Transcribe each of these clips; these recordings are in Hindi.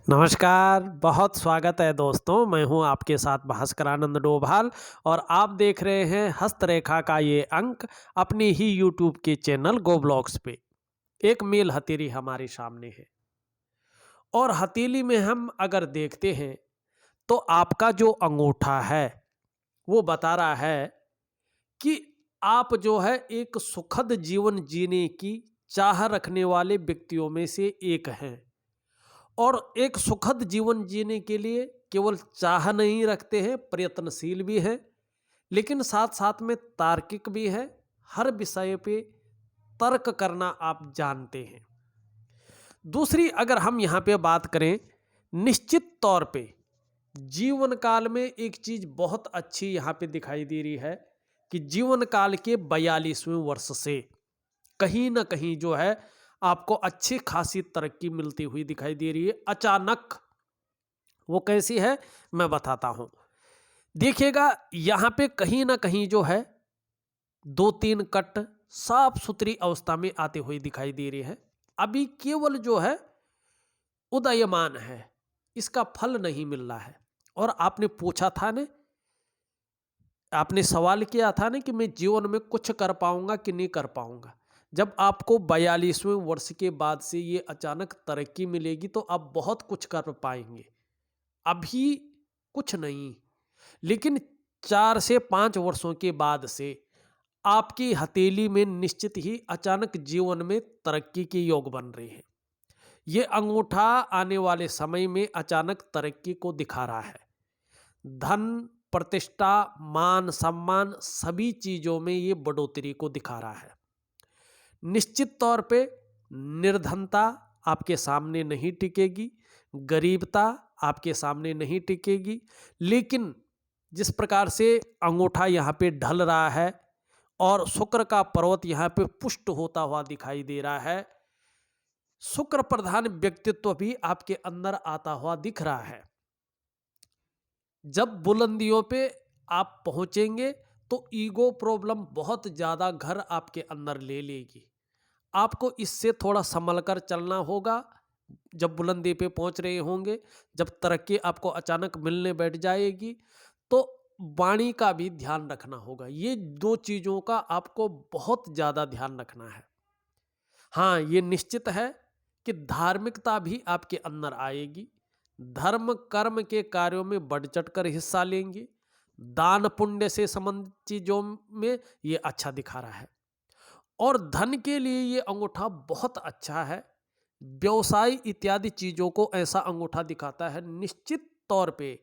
नमस्कार, बहुत स्वागत है दोस्तों। मैं हूं आपके साथ भास्करानंद डोभाल और आप देख रहे हैं हस्तरेखा का ये अंक अपनी ही यूट्यूब के चैनल गो ब्लॉग्स पे। एक मेल हथेली हमारे सामने है और हथेली में हम अगर देखते हैं तो आपका जो अंगूठा है वो बता रहा है कि आप जो है एक सुखद जीवन जीने की चाह रखने वाले व्यक्तियों में से एक हैं। और एक सुखद जीवन जीने के लिए केवल चाह नहीं रखते हैं, प्रयत्नशील भी हैं, लेकिन साथ साथ में तार्किक भी है। हर विषय पे तर्क करना आप जानते हैं। दूसरी अगर हम यहाँ पे बात करें, निश्चित तौर पे जीवन काल में एक चीज बहुत अच्छी यहाँ पे दिखाई दे रही है कि जीवन काल के 42वें वर्ष से कहीं ना कहीं जो है आपको अच्छी खासी तरक्की मिलती हुई दिखाई दे रही है अचानक। वो कैसी है मैं बताता हूं। देखिएगा यहां पे कहीं ना कहीं जो है दो तीन कट साफ सुथरी अवस्था में आते हुए दिखाई दे रही है। अभी केवल जो है उदयमान है, इसका फल नहीं मिल रहा है। और आपने पूछा था ने, आपने सवाल किया था ना कि मैं जीवन में कुछ कर पाऊंगा कि नहीं कर पाऊंगा। जब आपको 42वें वर्ष के बाद से ये अचानक तरक्की मिलेगी तो आप बहुत कुछ कर पाएंगे। अभी कुछ नहीं, लेकिन 4 से 5 वर्षों के बाद से आपकी हथेली में निश्चित ही अचानक जीवन में तरक्की के योग बन रहे हैं। ये अंगूठा आने वाले समय में अचानक तरक्की को दिखा रहा है। धन, प्रतिष्ठा, मान सम्मान सभी चीजों में ये बढ़ोतरी को दिखा रहा है। निश्चित तौर पे निर्धनता आपके सामने नहीं टिकेगी, गरीबता आपके सामने नहीं टिकेगी, लेकिन जिस प्रकार से अंगूठा यहाँ पे ढल रहा है और शुक्र का पर्वत यहाँ पे पुष्ट होता हुआ दिखाई दे रहा है, शुक्र प्रधान व्यक्तित्व भी आपके अंदर आता हुआ दिख रहा है। जब बुलंदियों पे आप पहुंचेंगे तो ईगो प्रॉब्लम बहुत ज्यादा घर आपके अंदर ले लेगी। आपको इससे थोड़ा संभल कर चलना होगा। जब बुलंदी पे पहुंच रहे होंगे, जब तरक्की आपको अचानक मिलने बैठ जाएगी तो वाणी का भी ध्यान रखना होगा। ये दो चीजों का आपको बहुत ज्यादा ध्यान रखना है। हाँ, ये निश्चित है कि धार्मिकता भी आपके अंदर आएगी। धर्म कर्म के कार्यों में बढ़ चढ़ कर हिस्सा लेंगे। दान पुण्य से संबंधित चीजों में ये अच्छा दिखा रहा है। और धन के लिए ये अंगूठा बहुत अच्छा है। व्यवसाय इत्यादि चीजों को ऐसा अंगूठा दिखाता है। निश्चित तौर पे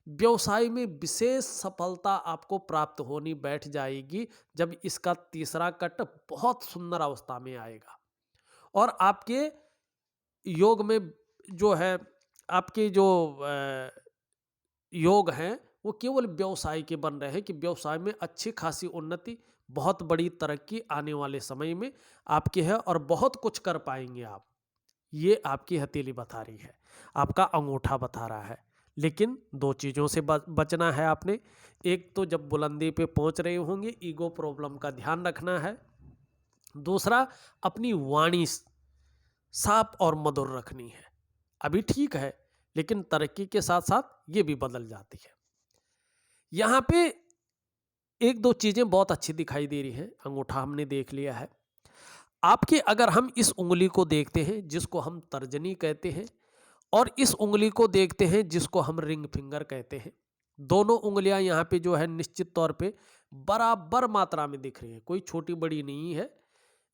व्यवसाय में विशेष सफलता आपको प्राप्त होनी बैठ जाएगी जब इसका तीसरा कट बहुत सुंदर अवस्था में आएगा। और आपके योग में जो है, आपके जो योग हैं वो केवल व्यवसाय के बन रहे हैं कि व्यवसाय में अच्छी खासी उन्नति, बहुत बड़ी तरक्की आने वाले समय में आपकी है और बहुत कुछ कर पाएंगे आप। ये आपकी हथेली बता रही है, आपका अंगूठा बता रहा है। लेकिन दो चीज़ों से बचना है आपने। एक तो जब बुलंदी पे पहुंच रहे होंगे ईगो प्रॉब्लम का ध्यान रखना है। दूसरा, अपनी वाणी साफ और मधुर रखनी है। अभी ठीक है, लेकिन तरक्की के साथ साथ ये भी बदल जाती है। यहाँ पे एक दो चीजें बहुत अच्छी दिखाई दे रही हैं। अंगूठा हमने देख लिया है। आपके अगर हम इस उंगली को देखते हैं जिसको हम तर्जनी कहते हैं, और इस उंगली को देखते हैं जिसको हम रिंग फिंगर कहते हैं, दोनों उंगलियां यहाँ पे जो है निश्चित तौर पे बराबर मात्रा में दिख रही है। कोई छोटी बड़ी नहीं है।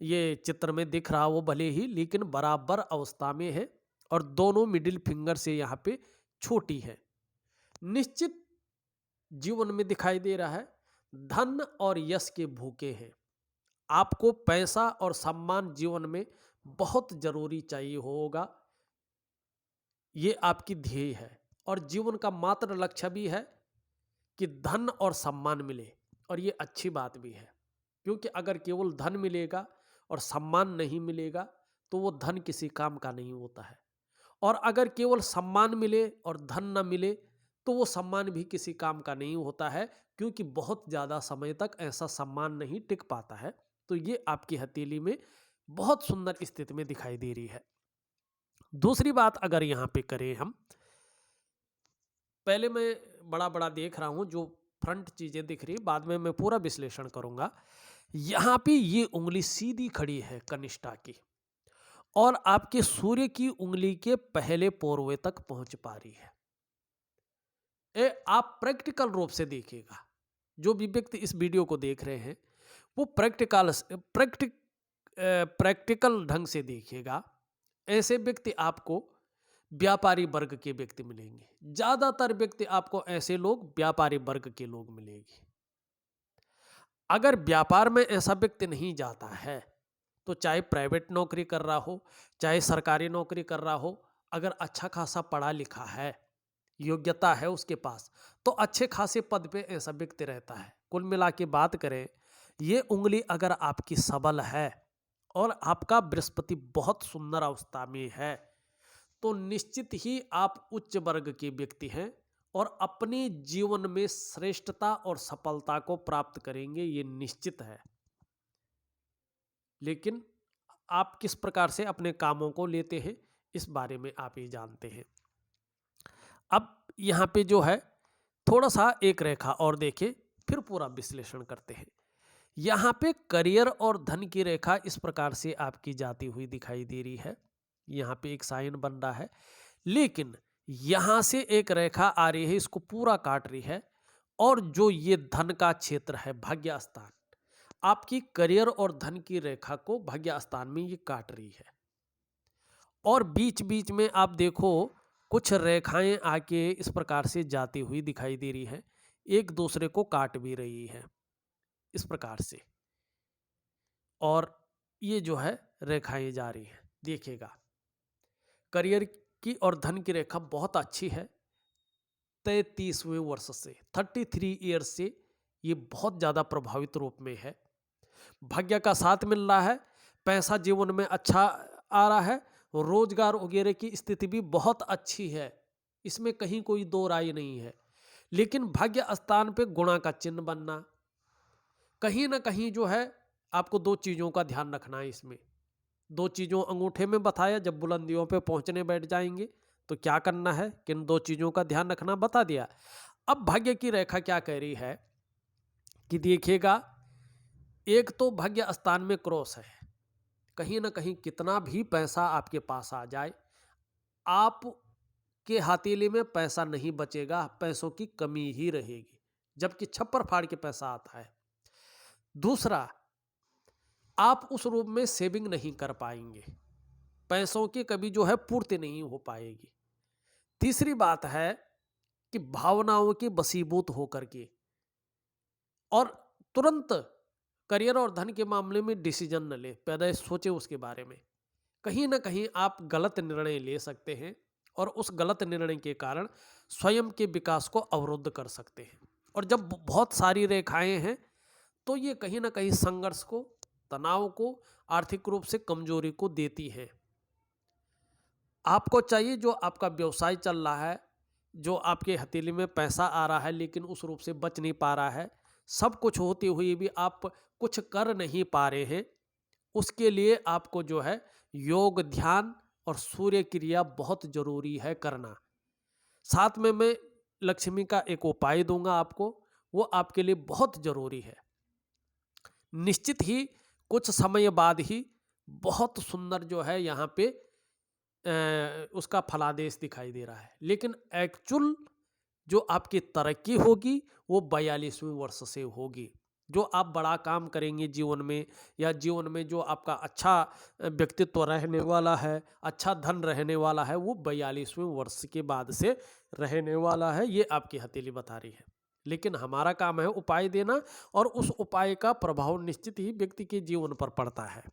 ये चित्र में दिख रहा वो भले ही, लेकिन बराबर अवस्था में है और दोनों मिडिल फिंगर से यहाँ पे छोटी है। निश्चित जीवन में दिखाई दे रहा है धन और यश के भूखे हैं। आपको पैसा और सम्मान जीवन में बहुत जरूरी चाहिए होगा। ये आपकी ध्येय है और जीवन का मात्र लक्ष्य भी है कि धन और सम्मान मिले। और ये अच्छी बात भी है, क्योंकि अगर केवल धन मिलेगा और सम्मान नहीं मिलेगा तो वो धन किसी काम का नहीं होता है। और अगर केवल सम्मान मिले और धन न मिले तो वो सम्मान भी किसी काम का नहीं होता है, क्योंकि बहुत ज़्यादा समय तक ऐसा सम्मान नहीं टिक पाता है। तो ये आपकी हथेली में बहुत सुंदर स्थिति में दिखाई दे रही है। दूसरी बात अगर यहाँ पे करें हम, पहले मैं बड़ा बड़ा देख रहा हूँ, जो फ्रंट चीजें दिख रही, बाद में मैं पूरा विश्लेषण करूंगा। यहाँ पे ये उंगली सीधी खड़ी है कनिष्ठा की, और आपके सूर्य की उंगली के पहले पोरवे तक पहुंच पा रही है। आप प्रैक्टिकल रूप से देखिएगा, जो भी व्यक्ति इस वीडियो को देख रहे हैं वो प्रैक्टिकल ढंग से देखिएगा। ऐसे व्यक्ति आपको व्यापारी वर्ग के व्यक्ति मिलेंगे, ज्यादातर व्यक्ति आपको ऐसे लोग व्यापारी वर्ग के लोग मिलेंगे। अगर व्यापार में ऐसा व्यक्ति नहीं जाता है, तो चाहे प्राइवेट नौकरी कर रहा हो, चाहे सरकारी नौकरी कर रहा हो, अगर अच्छा खासा पढ़ा लिखा है, योग्यता है उसके पास, तो अच्छे खासे पद पे ऐसा व्यक्ति रहता है। कुल मिला के बात करें, ये उंगली अगर आपकी सबल है और आपका बृहस्पति बहुत सुंदर अवस्था में है, तो निश्चित ही आप उच्च वर्ग के व्यक्ति हैं और अपने जीवन में श्रेष्ठता और सफलता को प्राप्त करेंगे, ये निश्चित है। लेकिन आप किस प्रकार से अपने कामों को लेते हैं, इस बारे में आप ही जानते हैं। अब यहाँ पे जो है थोड़ा सा एक रेखा और देखें, फिर पूरा विश्लेषण करते हैं। यहाँ पे करियर और धन की रेखा इस प्रकार से आपकी जाती हुई दिखाई दे रही है। यहाँ पे एक साइन बन रहा है, लेकिन यहाँ से एक रेखा आ रही है, इसको पूरा काट रही है, और जो ये धन का क्षेत्र है, भाग्य स्थान, आपकी करियर और धन की रेखा को भाग्य स्थान में ये काट रही है। और बीच बीच में आप देखो कुछ रेखाएं आके इस प्रकार से जाती हुई दिखाई दे रही है, एक दूसरे को काट भी रही है इस प्रकार से, और ये जो है रेखाएं जा रही हैं। देखिएगा, करियर की और धन की रेखा बहुत अच्छी है। 33वें वर्ष से 33 ईयर से ये बहुत ज़्यादा प्रभावित रूप में है। भाग्य का साथ मिल रहा है, पैसा जीवन में अच्छा आ रहा है, रोजगार वगैरह की स्थिति भी बहुत अच्छी है, इसमें कहीं कोई दो राय नहीं है। लेकिन भाग्य स्थान पे गुणा का चिन्ह बनना, कहीं ना कहीं जो है आपको दो चीज़ों का ध्यान रखना है। इसमें दो चीज़ों अंगूठे में बताया, जब बुलंदियों पे पहुंचने बैठ जाएंगे तो क्या करना है, किन दो चीज़ों का ध्यान रखना बता दिया। अब भाग्य की रेखा क्या कह रही है कि देखिएगा, एक तो भाग्य स्थान में क्रॉस है, कहीं ना कहीं कितना भी पैसा आपके पास आ जाए, आप के हथेली में पैसा नहीं बचेगा, पैसों की कमी ही रहेगी, जबकि छप्पर फाड़ के पैसा आता है। दूसरा, आप उस रूप में सेविंग नहीं कर पाएंगे, पैसों की कभी जो है पूर्ति नहीं हो पाएगी। तीसरी बात है कि भावनाओं की बसीबूत होकर के और तुरंत करियर और धन के मामले में डिसीजन न ले, पहले सोचे उसके बारे में। कहीं ना कहीं आप गलत निर्णय ले सकते हैं और उस गलत निर्णय के कारण स्वयं के विकास को अवरुद्ध कर सकते हैं। और जब बहुत सारी रेखाएं हैं तो ये कहीं ना कहीं संघर्ष को, तनाव को, आर्थिक रूप से कमजोरी को देती है। आपको चाहिए, जो आपका व्यवसाय चल रहा है, जो आपके हथेली में पैसा आ रहा है लेकिन उस रूप से बच नहीं पा रहा है, सब कुछ होते हुए भी आप कुछ कर नहीं पा रहे हैं, उसके लिए आपको जो है योग, ध्यान और सूर्य क्रिया बहुत जरूरी है करना। साथ में मैं लक्ष्मी का एक उपाय दूंगा आपको, वो आपके लिए बहुत जरूरी है। निश्चित ही कुछ समय बाद ही बहुत सुंदर जो है यहाँ पे उसका फलादेश दिखाई दे रहा है, लेकिन एक्चुअल जो आपकी तरक्की होगी वो 42वें वर्ष से होगी। जो आप बड़ा काम करेंगे जीवन में, या जीवन में जो आपका अच्छा व्यक्तित्व रहने वाला है, अच्छा धन रहने वाला है, वो 42वें वर्ष के बाद से रहने वाला है, ये आपकी हथेली बता रही है। लेकिन हमारा काम है उपाय देना, और उस उपाय का प्रभाव निश्चित ही व्यक्ति के जीवन पर पड़ता है।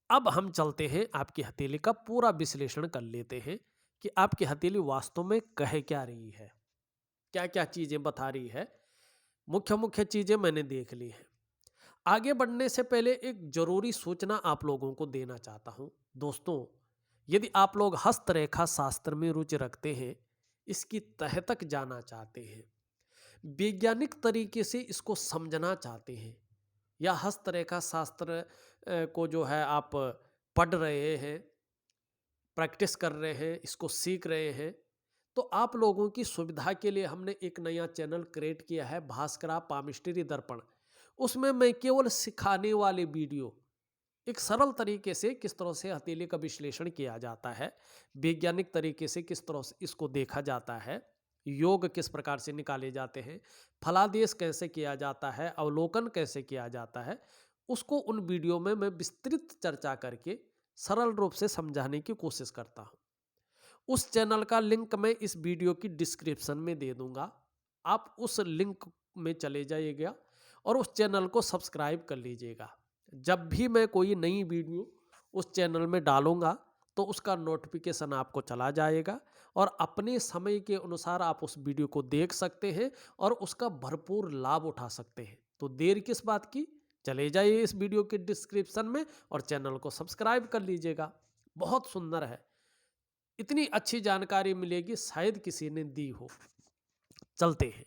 अब हम चलते हैं, आपकी हथेली का पूरा विश्लेषण कर लेते हैं कि आपकी हथेली वास्तव में कह क्या रही है, क्या क्या चीजें बता रही है। मुख्य मुख्य चीजें मैंने देख ली हैं। आगे बढ़ने से पहले एक जरूरी सूचना आप लोगों को देना चाहता हूं। दोस्तों, यदि आप लोग हस्तरेखा शास्त्र में रुचि रखते हैं, इसकी तह तक जाना चाहते हैं, वैज्ञानिक तरीके से इसको समझना चाहते हैं, या हस्तरेखा शास्त्र को जो है आप पढ़ रहे हैं, प्रैक्टिस कर रहे हैं, इसको सीख रहे हैं, तो आप लोगों की सुविधा के लिए हमने एक नया चैनल क्रिएट किया है, भास्करा पामिस्ट्री दर्पण। उसमें मैं केवल सिखाने वाले वीडियो, एक सरल तरीके से किस तरह से हथेली का विश्लेषण किया जाता है, वैज्ञानिक तरीके से किस तरह से इसको देखा जाता है, योग किस प्रकार से निकाले जाते हैं, फलादेश कैसे किया जाता है, अवलोकन कैसे किया जाता है, उसको उन वीडियो में मैं विस्तृत चर्चा करके सरल रूप से समझाने की कोशिश करता हूँ। उस चैनल का लिंक मैं इस वीडियो की डिस्क्रिप्शन में दे दूंगा। आप उस लिंक में चले जाइएगा और उस चैनल को सब्सक्राइब कर लीजिएगा। जब भी मैं कोई नई वीडियो उस चैनल में डालूंगा तो उसका नोटिफिकेशन आपको चला जाएगा और अपने समय के अनुसार आप उस वीडियो को देख सकते हैं और उसका भरपूर लाभ उठा सकते हैं। तो देर किस बात की, चले जाइए इस वीडियो के डिस्क्रिप्शन में और चैनल को सब्सक्राइब कर लीजिएगा। बहुत सुंदर है, इतनी अच्छी जानकारी मिलेगी शायद किसी ने दी हो। चलते हैं,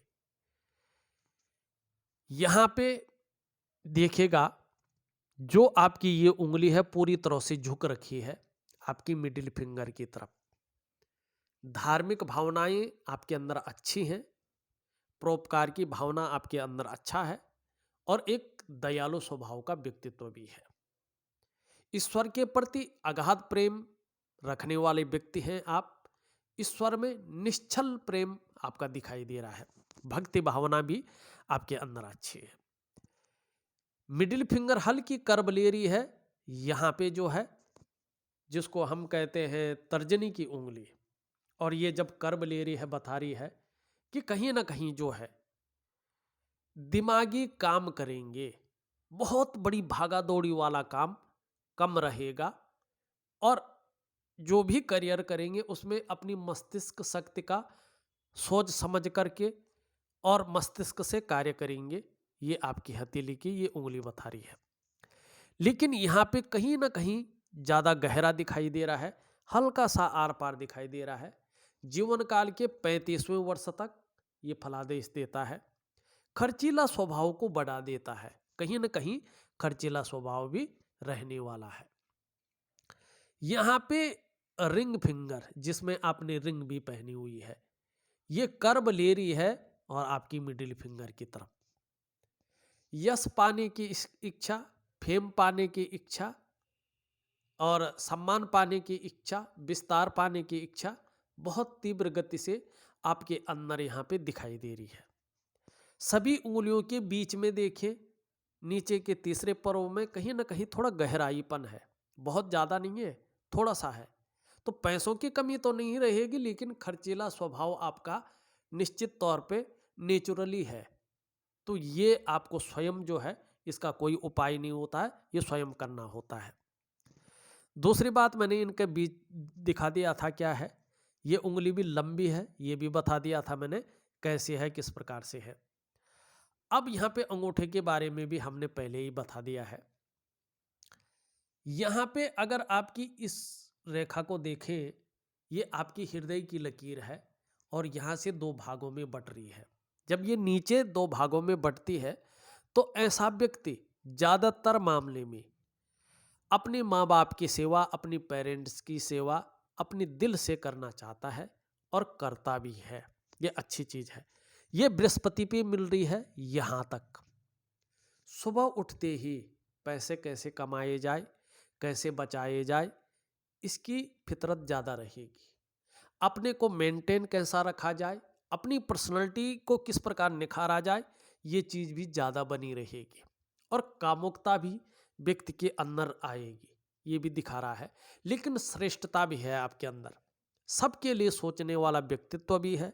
यहां पे देखिएगा, जो आपकी ये उंगली है पूरी तरह से झुक रखी है आपकी मिडिल फिंगर की तरफ। धार्मिक भावनाएं आपके अंदर अच्छी हैं, परोपकार की भावना आपके अंदर अच्छा है और एक दयालु स्वभाव का व्यक्तित्व भी है। ईश्वर के प्रति अगाध प्रेम रखने वाले व्यक्ति हैं आप। ईश्वर में निश्चल प्रेम आपका दिखाई दे रहा है, भक्ति भावना भी आपके अंदर अच्छी है। मिडिल फिंगर हल्की कर्व ले रही है, यहाँ पे जो है जिसको हम कहते हैं तर्जनी की उंगली, और ये जब कर्व ले रही है बता रही है कि कहीं ना कहीं जो है दिमागी काम करेंगे, बहुत बड़ी भागा दौड़ी वाला काम कम रहेगा और जो भी करियर करेंगे उसमें अपनी मस्तिष्क शक्ति का सोच समझ करके और मस्तिष्क से कार्य करेंगे। ये आपकी हथेली की ये उंगली बता रही है। लेकिन यहाँ पे कहीं ना कहीं ज़्यादा गहरा दिखाई दे रहा है, हल्का सा आर पार दिखाई दे रहा है। जीवन काल के 35वें वर्ष तक ये फलादेश देता है। खर्चीला स्वभाव को बढ़ा देता है, कहीं ना कहीं खर्चीला स्वभाव भी रहने वाला है। यहाँ पे रिंग फिंगर, जिसमें आपने रिंग भी पहनी हुई है, ये कर्व ले रही है और आपकी मिडिल फिंगर की तरफ। यश पाने की इच्छा, फेम पाने की इच्छा और सम्मान पाने की इच्छा, विस्तार पाने की इच्छा बहुत तीव्र गति से आपके अंदर यहाँ पे दिखाई दे रही है। सभी उंगलियों के बीच में देखें, नीचे के तीसरे पर्व में कहीं ना कहीं थोड़ा गहराईपन है, बहुत ज़्यादा नहीं है, थोड़ा सा है। तो पैसों की कमी तो नहीं रहेगी, लेकिन खर्चीला स्वभाव आपका निश्चित तौर पे नेचुरली है। तो ये आपको स्वयं जो है इसका कोई उपाय नहीं होता है, ये स्वयं करना होता है। दूसरी बात मैंने इनके बीच दिखा दिया था क्या है, ये उंगली भी लंबी है, ये भी बता दिया था मैंने कैसे है, किस प्रकार से है। अब यहाँ पे अंगूठे के बारे में भी हमने पहले ही बता दिया है। यहाँ पे अगर आपकी इस रेखा को देखें, ये आपकी हृदय की लकीर है और यहाँ से दो भागों में बट रही है। जब ये नीचे दो भागों में बटती है तो ऐसा व्यक्ति ज़्यादातर मामले में अपने माँ बाप की सेवा, अपनी पेरेंट्स की सेवा अपने दिल से करना चाहता है और करता भी है। ये अच्छी चीज़ है। ये बृहस्पति पे मिल रही है। यहाँ तक सुबह उठते ही पैसे कैसे कमाए जाए, कैसे बचाए जाए, इसकी फितरत ज़्यादा रहेगी। अपने को मेंटेन कैसा रखा जाए, अपनी पर्सनालिटी को किस प्रकार निखारा जाए, ये चीज़ भी ज़्यादा बनी रहेगी और कामुकता भी व्यक्ति के अंदर आएगी, ये भी दिखा रहा है। लेकिन श्रेष्ठता भी है आपके अंदर, सबके लिए सोचने वाला व्यक्तित्व भी है,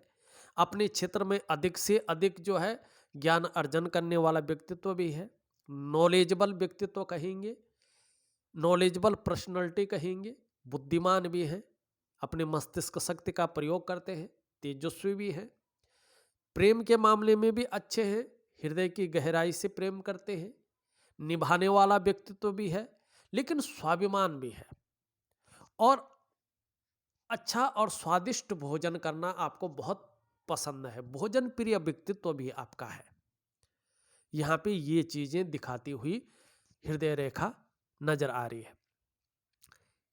अपने क्षेत्र में अधिक से अधिक जो है ज्ञान अर्जन करने वाला व्यक्तित्व भी है, नॉलेजेबल व्यक्तित्व कहेंगे, नॉलेजेबल पर्सनालिटी कहेंगे, बुद्धिमान भी हैं, अपने मस्तिष्क शक्ति का प्रयोग करते हैं, तेजस्वी भी हैं, प्रेम के मामले में भी अच्छे हैं, हृदय की गहराई से प्रेम करते हैं, निभाने वाला व्यक्तित्व भी है, लेकिन स्वाभिमान भी है और अच्छा और स्वादिष्ट भोजन करना आपको बहुत पसंद है, भोजन प्रिय व्यक्तित्व भी आपका है। यहाँ पे ये चीजें दिखाती हुई हृदय रेखा नजर आ रही है।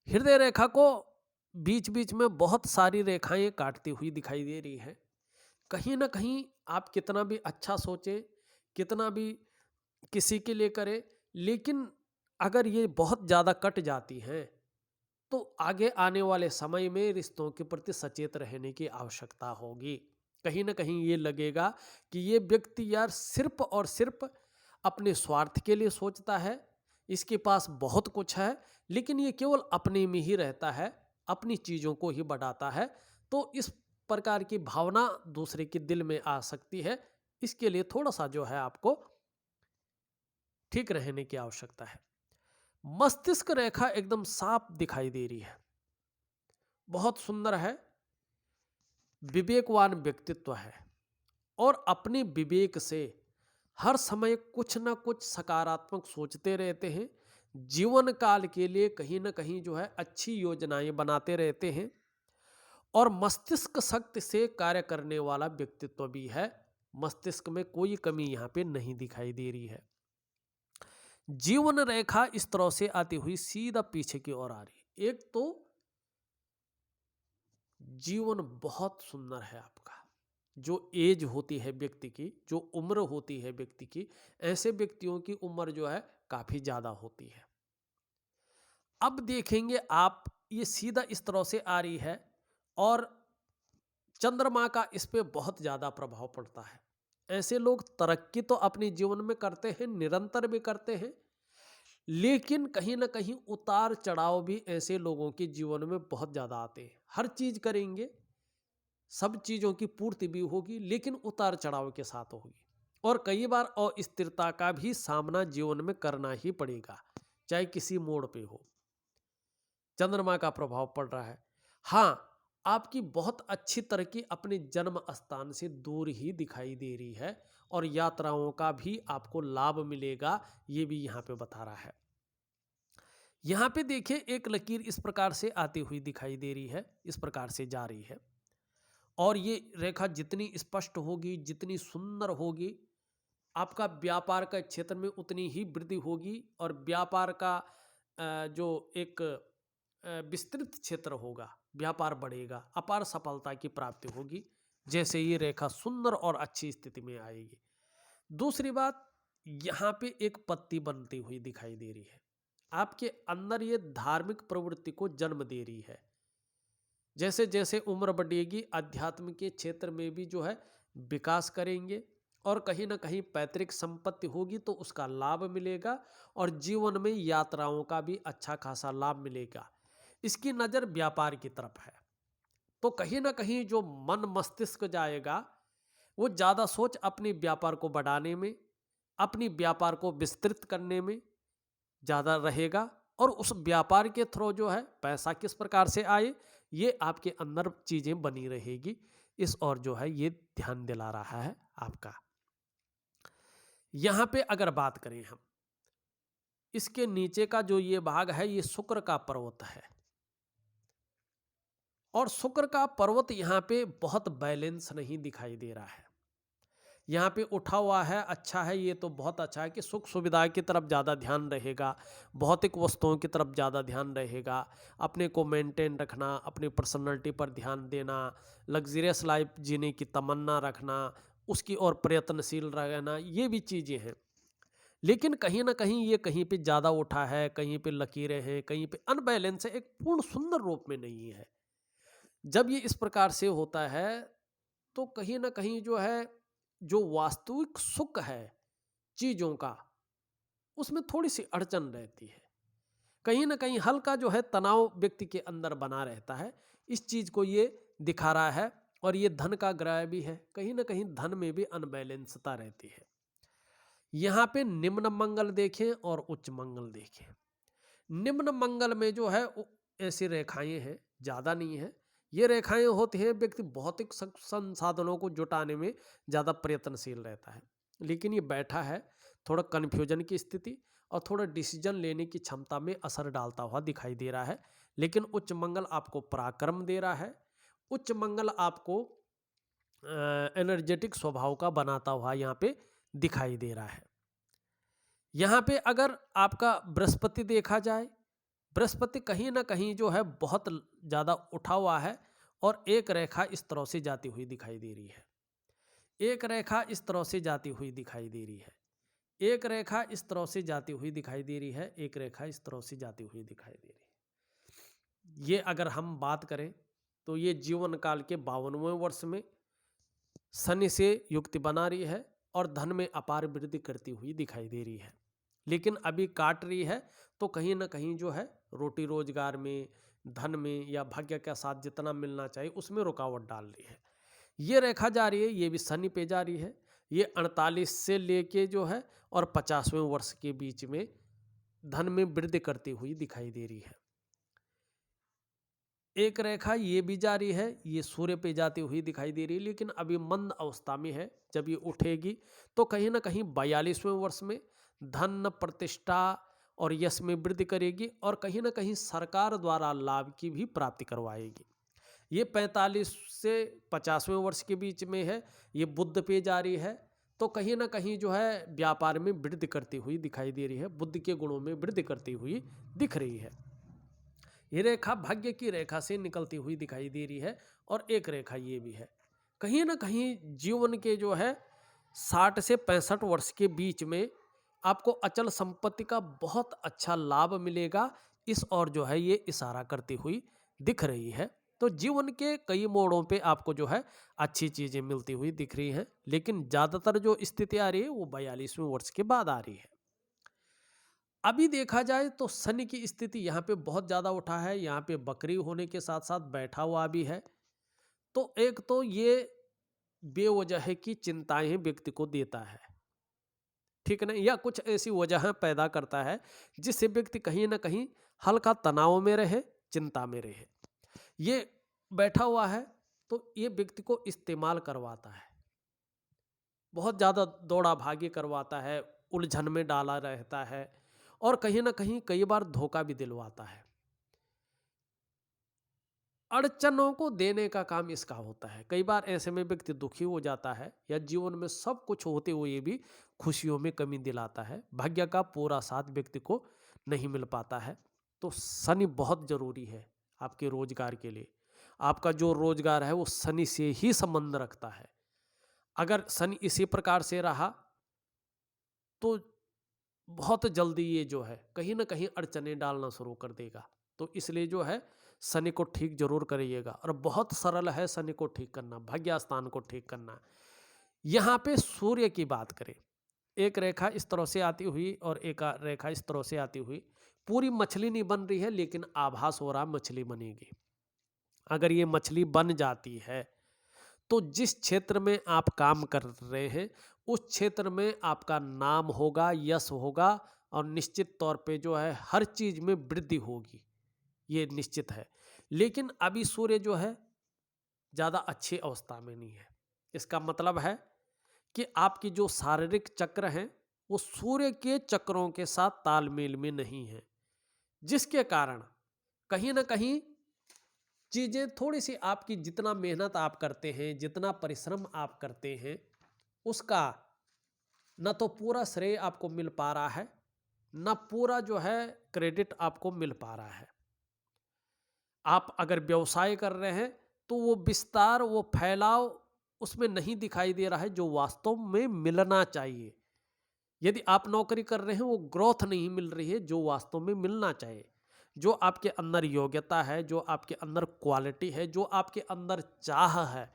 हृदय रेखा को बीच बीच में बहुत सारी रेखाएं काटती हुई दिखाई दे रही है। कहीं ना कहीं आप कितना भी अच्छा सोचें, कितना भी किसी के लिए करें, लेकिन अगर ये बहुत ज़्यादा कट जाती हैं तो आगे आने वाले समय में रिश्तों के प्रति सचेत रहने की आवश्यकता होगी। कहीं ना कहीं ये लगेगा कि ये व्यक्ति यार सिर्फ और सिर्फ अपने स्वार्थ के लिए सोचता है, इसके पास बहुत कुछ है लेकिन ये केवल अपने में ही रहता है, अपनी चीज़ों को ही बढ़ाता है। तो इस प्रकार की भावना दूसरे के दिल में आ सकती है। इसके लिए थोड़ा सा जो है आपको ठीक रहने की आवश्यकता है। मस्तिष्क रेखा एकदम साफ दिखाई दे रही है, बहुत सुंदर है, विवेकवान व्यक्तित्व है और अपने विवेक से हर समय कुछ ना कुछ सकारात्मक सोचते रहते हैं। जीवन काल के लिए कहीं ना कहीं जो है अच्छी योजनाएं बनाते रहते हैं और मस्तिष्क शक्ति से कार्य करने वाला व्यक्तित्व भी है। मस्तिष्क में कोई कमी यहाँ पे नहीं दिखाई दे रही है। जीवन रेखा इस तरह से आती हुई सीधा पीछे की ओर आ रही है। एक तो जीवन बहुत सुंदर है आपका, जो एज होती है व्यक्ति की, जो उम्र होती है व्यक्ति की, ऐसे व्यक्तियों की उम्र जो है काफी ज्यादा होती है। अब देखेंगे आप, ये सीधा इस तरह से आ रही है और चंद्रमा का इस पे बहुत ज्यादा प्रभाव पड़ता है। ऐसे लोग तरक्की तो अपने जीवन में करते हैं, निरंतर भी करते हैं, लेकिन कहीं ना कहीं उतार चढ़ाव भी ऐसे लोगों के जीवन में बहुत ज्यादा आते हैं। हर चीज करेंगे, सब चीजों की पूर्ति भी होगी, लेकिन उतार चढ़ाव के साथ होगी और कई बार अस्थिरता का भी सामना जीवन में करना ही पड़ेगा, चाहे किसी मोड़ पे हो। चंद्रमा का प्रभाव पड़ रहा है। हाँ, आपकी बहुत अच्छी तरक्की अपने जन्म स्थान से दूर ही दिखाई दे रही है और यात्राओं का भी आपको लाभ मिलेगा, ये भी यहाँ पे बता रहा है। यहाँ पे देखिए एक लकीर इस प्रकार से आती हुई दिखाई दे रही है, इस प्रकार से जा रही है और ये रेखा जितनी स्पष्ट होगी, जितनी सुंदर होगी, आपका व्यापार का क्षेत्र में उतनी ही वृद्धि होगी और व्यापार का जो एक विस्तृत क्षेत्र होगा, व्यापार बढ़ेगा, अपार सफलता की प्राप्ति होगी जैसे ये रेखा सुंदर और अच्छी स्थिति में आएगी। दूसरी बात, यहाँ पे एक पत्ती बनती हुई दिखाई दे रही है। आपके अंदर ये धार्मिक प्रवृत्ति को जन्म दे रही है। जैसे जैसे उम्र बढ़ेगी, अध्यात्म के क्षेत्र में भी जो है विकास करेंगे और कहीं ना कहीं पैतृक संपत्ति होगी तो उसका लाभ मिलेगा और जीवन में यात्राओं का भी अच्छा खासा लाभ मिलेगा। इसकी नज़र व्यापार की तरफ है, तो कहीं ना कहीं जो मन मस्तिष्क जाएगा वो ज़्यादा सोच अपनी व्यापार को बढ़ाने में, अपनी व्यापार को विस्तृत करने में ज़्यादा रहेगा और उस व्यापार के थ्रू जो है पैसा किस प्रकार से आए, ये आपके अंदर चीज़ें बनी रहेगी। इस और जो है ये ध्यान दिला रहा है आपका। यहाँ पे अगर बात करें हम, इसके नीचे का जो ये भाग है ये शुक्र का पर्वत है और शुक्र का पर्वत यहाँ पे बहुत बैलेंस नहीं दिखाई दे रहा है। यहाँ पे उठा हुआ है, अच्छा है, ये तो बहुत अच्छा है कि सुख सुविधा की तरफ ज़्यादा ध्यान रहेगा, भौतिक वस्तुओं की तरफ ज़्यादा ध्यान रहेगा, अपने को मेंटेन रखना, अपनी पर्सनैलिटी पर ध्यान देना, लग्जरियस लाइफ जीने की तमन्ना रखना, उसकी ओर प्रयत्नशील रहना, ये भी चीज़ें हैं। लेकिन कहीं ना कहीं ये कहीं पे ज़्यादा उठा है, कहीं पे लकीरें हैं, कहीं पे अनबैलेंस है, एक पूर्ण सुंदर रूप में नहीं है। जब ये इस प्रकार से होता है तो कहीं ना कहीं जो है, जो वास्तविक सुख है चीजों का, उसमें थोड़ी सी अड़चन रहती है। कहीं ना कहीं हल्का जो है तनाव व्यक्ति के अंदर बना रहता है। इस चीज को ये दिखा रहा है और ये धन का ग्रह भी है, कहीं ना कहीं धन में भी अनबैलेंसता रहती है। यहाँ पे निम्न मंगल देखें और उच्च मंगल देखें। निम्न मंगल में जो है ऐसी रेखाएं हैं, ज़्यादा नहीं है। ये रेखाएं होती हैं व्यक्ति भौतिक संसाधनों को जुटाने में ज़्यादा प्रयत्नशील रहता है, लेकिन ये बैठा है थोड़ा कन्फ्यूजन की स्थिति और थोड़ा डिसीजन लेने की क्षमता में असर डालता हुआ दिखाई दे रहा है। लेकिन उच्च मंगल आपको पराक्रम दे रहा है, उच्च मंगल आपको एनर्जेटिक स्वभाव का बनाता हुआ यहाँ पे दिखाई दे रहा है। यहाँ पे अगर आपका बृहस्पति देखा जाए बृहस्पति कहीं ना कहीं जो है बहुत ज़्यादा उठा हुआ है और एक रेखा इस तरह से जाती हुई दिखाई दे रही है। एक रेखा इस तरह से जाती हुई दिखाई दे रही है। एक रेखा इस तरह से जाती हुई दिखाई दे रही है। एक रेखा इस तरह से जाती हुई दिखाई दे रही है। ये अगर हम बात करें तो ये जीवन काल के 52वें वर्ष में शनि से युक्ति बना रही है और धन में अपार वृद्धि करती हुई दिखाई दे रही है। लेकिन अभी काट रही है तो कहीं ना कहीं जो है रोटी रोजगार में, धन में या भाग्य के साथ जितना मिलना चाहिए उसमें रुकावट डाल रही है। ये रेखा जा रही है, ये भी शनि पे जा रही है। ये 48 से लेके जो है और 50वें वर्ष के बीच में धन में वृद्धि करती हुई दिखाई दे रही है। एक रेखा ये भी जारी है, ये सूर्य पे जाती हुई दिखाई दे रही है, लेकिन अभी मंद अवस्था में है। जब ये उठेगी तो कहीं ना कहीं 42वें वर्ष में धन, प्रतिष्ठा और यश में वृद्धि करेगी और कहीं ना कहीं सरकार द्वारा लाभ की भी प्राप्ति करवाएगी। ये 45 से 50वें वर्ष के बीच में है। ये बुध पे जारी है तो कहीं ना कहीं जो है व्यापार में वृद्धि करती हुई दिखाई दे रही है, बुध के गुणों में वृद्धि करती हुई दिख रही है। ये रेखा भाग्य की रेखा से निकलती हुई दिखाई दे रही है और एक रेखा ये भी है। कहीं ना कहीं जीवन के जो है 60 से 65 वर्ष के बीच में आपको अचल संपत्ति का बहुत अच्छा लाभ मिलेगा, इस और जो है ये इशारा करती हुई दिख रही है। तो जीवन के कई मोड़ों पे आपको जो है अच्छी चीजें मिलती हुई दिख रही हैं, लेकिन ज्यादातर जो स्थिति आ रही है वो 42वें वर्ष के बाद आ रही है। अभी देखा जाए तो शनि की स्थिति यहाँ पे बहुत ज़्यादा उठा है, यहाँ पे बकरी होने के साथ साथ बैठा हुआ भी है। तो एक तो ये बेवजह की चिंताएं व्यक्ति को देता है, ठीक है ना, या कुछ ऐसी वजह पैदा करता है जिससे व्यक्ति कहीं ना कहीं हल्का तनाव में रहे, चिंता में रहे। ये बैठा हुआ है तो ये व्यक्ति को इस्तेमाल करवाता है, बहुत ज़्यादा दौड़ा भागी करवाता है, उलझन में डाला रहता है और कहीं ना कहीं कई बार धोखा भी दिलवाता है। अड़चनों को देने का काम इसका होता है। कई बार ऐसे में व्यक्ति दुखी हो जाता है या जीवन में सब कुछ होते हुए भी खुशियों में कमी दिलाता है, भाग्य का पूरा साथ व्यक्ति को नहीं मिल पाता है। तो शनि बहुत जरूरी है आपके रोजगार के लिए। आपका जो रोजगार है वो शनि से ही संबंध रखता है। अगर शनि इसी प्रकार से रहा तो बहुत जल्दी ये जो है कहीं ना कहीं अड़चने डालना शुरू कर देगा। तो इसलिए जो है शनि को ठीक जरूर करिएगा और बहुत सरल है शनि को ठीक करना, भाग्य स्थान को ठीक करना। यहाँ पे सूर्य की बात करें, एक रेखा इस तरह से आती हुई और एक रेखा इस तरह से आती हुई, पूरी मछली नहीं बन रही है लेकिन आभास हो रहा मछली बनेगी। अगर ये मछली बन जाती है तो जिस क्षेत्र में आप काम कर रहे हैं उस क्षेत्र में आपका नाम होगा, यश होगा और निश्चित तौर पे जो है हर चीज में वृद्धि होगी, ये निश्चित है। लेकिन अभी सूर्य जो है ज़्यादा अच्छी अवस्था में नहीं है। इसका मतलब है कि आपकी जो शारीरिक चक्र हैं वो सूर्य के चक्रों के साथ तालमेल में नहीं है, जिसके कारण कहीं ना कहीं चीज़ें थोड़ी सी आपकी, जितना मेहनत आप करते हैं, जितना परिश्रम आप करते हैं, उसका न तो पूरा श्रेय आपको मिल पा रहा है, न पूरा जो है क्रेडिट आपको मिल पा रहा है। आप अगर व्यवसाय कर रहे हैं तो वो विस्तार, वो फैलाव उसमें नहीं दिखाई दे रहा है जो वास्तव में मिलना चाहिए। यदि आप नौकरी कर रहे हैं वो ग्रोथ नहीं मिल रही है जो वास्तव में मिलना चाहिए। जो आपके अंदर योग्यता है, जो आपके अंदर क्वालिटी है, जो आपके अंदर चाह है,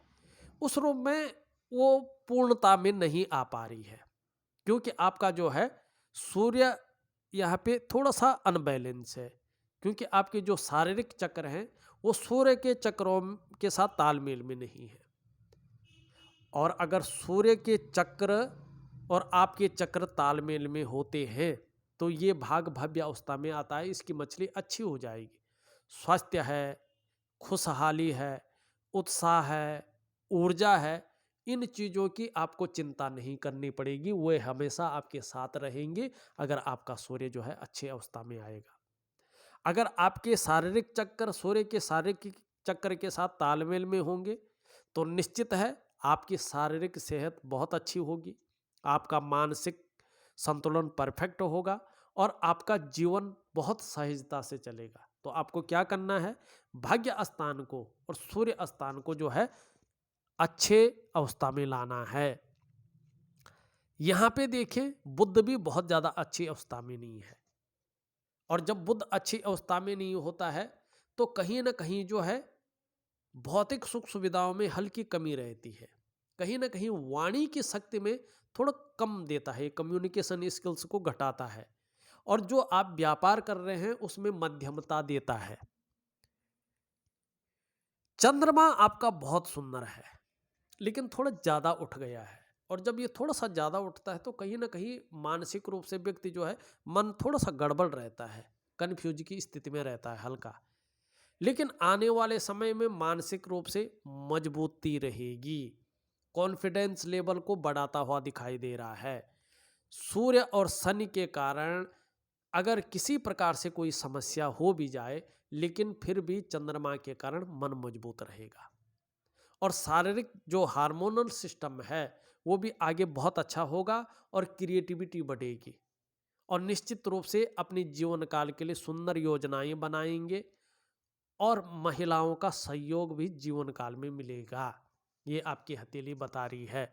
उस रूप में वो पूर्णता में नहीं आ पा रही है, क्योंकि आपका जो है सूर्य यहाँ पे थोड़ा सा अनबैलेंस है। क्योंकि आपके जो शारीरिक चक्र हैं वो सूर्य के चक्रों के साथ तालमेल में नहीं है। और अगर सूर्य के चक्र और आपके चक्र तालमेल में होते हैं तो ये भाग भव्य अवस्था में आता है, इसकी मछली अच्छी हो जाएगी। स्वास्थ्य है, खुशहाली है, उत्साह है, ऊर्जा है, इन चीज़ों की आपको चिंता नहीं करनी पड़ेगी, वे हमेशा आपके साथ रहेंगे अगर आपका सूर्य जो है अच्छी अवस्था में आएगा। अगर आपके शारीरिक चक्र सूर्य के शारीरिक चक्र के साथ तालमेल में होंगे तो निश्चित है आपकी शारीरिक सेहत बहुत अच्छी होगी, आपका मानसिक संतुलन परफेक्ट होगा और आपका जीवन बहुत सहजता से चलेगा। तो आपको क्या करना है, भाग्य स्थान को और सूर्य स्थान को जो है अच्छे अवस्था में लाना है। यहाँ पे देखें बुध भी बहुत ज़्यादा अच्छी अवस्था में नहीं है, और जब बुध अच्छी अवस्था में नहीं होता है तो कहीं ना कहीं जो है भौतिक सुख सुविधाओं में हल्की कमी रहती है, कहीं ना कहीं वाणी की शक्ति में थोड़ा कम देता है, कम्युनिकेशन स्किल्स को घटाता है, और जो आप व्यापार कर रहे हैं उसमें मध्यमता देता है। चंद्रमा आपका बहुत सुंदर है लेकिन थोड़ा ज़्यादा उठ गया है, और जब ये थोड़ा सा ज़्यादा उठता है तो कहीं ना कहीं मानसिक रूप से व्यक्ति जो है मन थोड़ा सा गड़बड़ रहता है, कन्फ्यूज की स्थिति में रहता है हल्का। लेकिन आने वाले समय में मानसिक रूप से मजबूती रहेगी, कॉन्फिडेंस लेवल को बढ़ाता हुआ दिखाई दे रहा है। सूर्य और शनि के कारण अगर किसी प्रकार से कोई समस्या हो भी जाए लेकिन फिर भी चंद्रमा के कारण मन मजबूत रहेगा, और शारीरिक जो हार्मोनल सिस्टम है वो भी आगे बहुत अच्छा होगा, और क्रिएटिविटी बढ़ेगी, और निश्चित रूप से अपने जीवन काल के लिए सुंदर योजनाएं बनाएंगे, और महिलाओं का सहयोग भी जीवन काल में मिलेगा। ये आपकी हथेली बता रही है।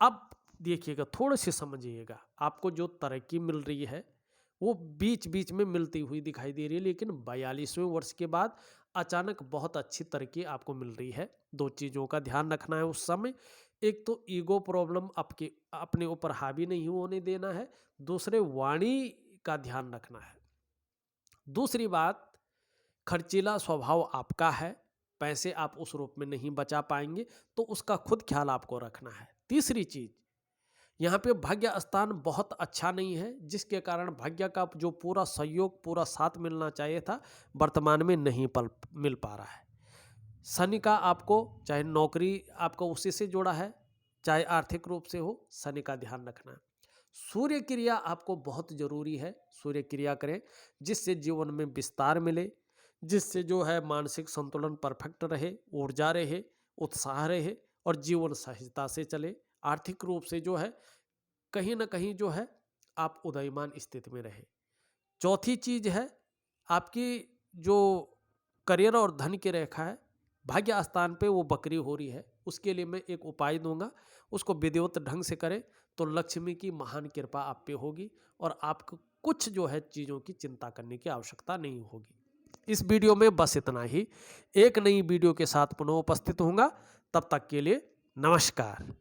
अब देखिएगा, थोड़े से समझिएगा, आपको जो तरक्की मिल रही है वो बीच बीच में मिलती हुई दिखाई दे रही है, लेकिन 42वें वर्ष के बाद अचानक बहुत अच्छी तरक्की आपको मिल रही है। दो चीज़ों का ध्यान रखना है उस समय, एक तो ईगो प्रॉब्लम आपके अपने ऊपर हावी नहीं होने देना है, दूसरे वाणी का ध्यान रखना है। दूसरी बात, खर्चीला स्वभाव आपका है, पैसे आप उस रूप में नहीं बचा पाएंगे, तो उसका खुद ख्याल आपको रखना है। तीसरी चीज, यहाँ पे भाग्य स्थान बहुत अच्छा नहीं है, जिसके कारण भाग्य का जो पूरा सहयोग पूरा साथ मिलना चाहिए था वर्तमान में नहीं मिल पा रहा है। शनि का आपको चाहे नौकरी आपको उसी से जोड़ा है, चाहे आर्थिक रूप से हो, शनि का ध्यान रखना है। सूर्य क्रिया आपको बहुत जरूरी है, सूर्य क्रिया करें जिससे जीवन में विस्तार मिले, जिससे जो है मानसिक संतुलन परफेक्ट रहे, ऊर्जा रहे, उत्साह रहे, और जीवन सहजता से चले। आर्थिक रूप से जो है कहीं ना कहीं जो है आप उदयमान स्थिति में रहे। चौथी चीज है आपकी जो करियर और धन की रेखा है, भाग्य स्थान पे वो बकरी हो रही है, उसके लिए मैं एक उपाय दूंगा, उसको विधिवत ढंग से करें तो लक्ष्मी की महान कृपा आप पे होगी, और आपको कुछ जो है चीज़ों की चिंता करने की आवश्यकता नहीं होगी। इस वीडियो में बस इतना ही। एक नई वीडियो के साथ पुनः उपस्थित होऊंगा, तब तक के लिए नमस्कार।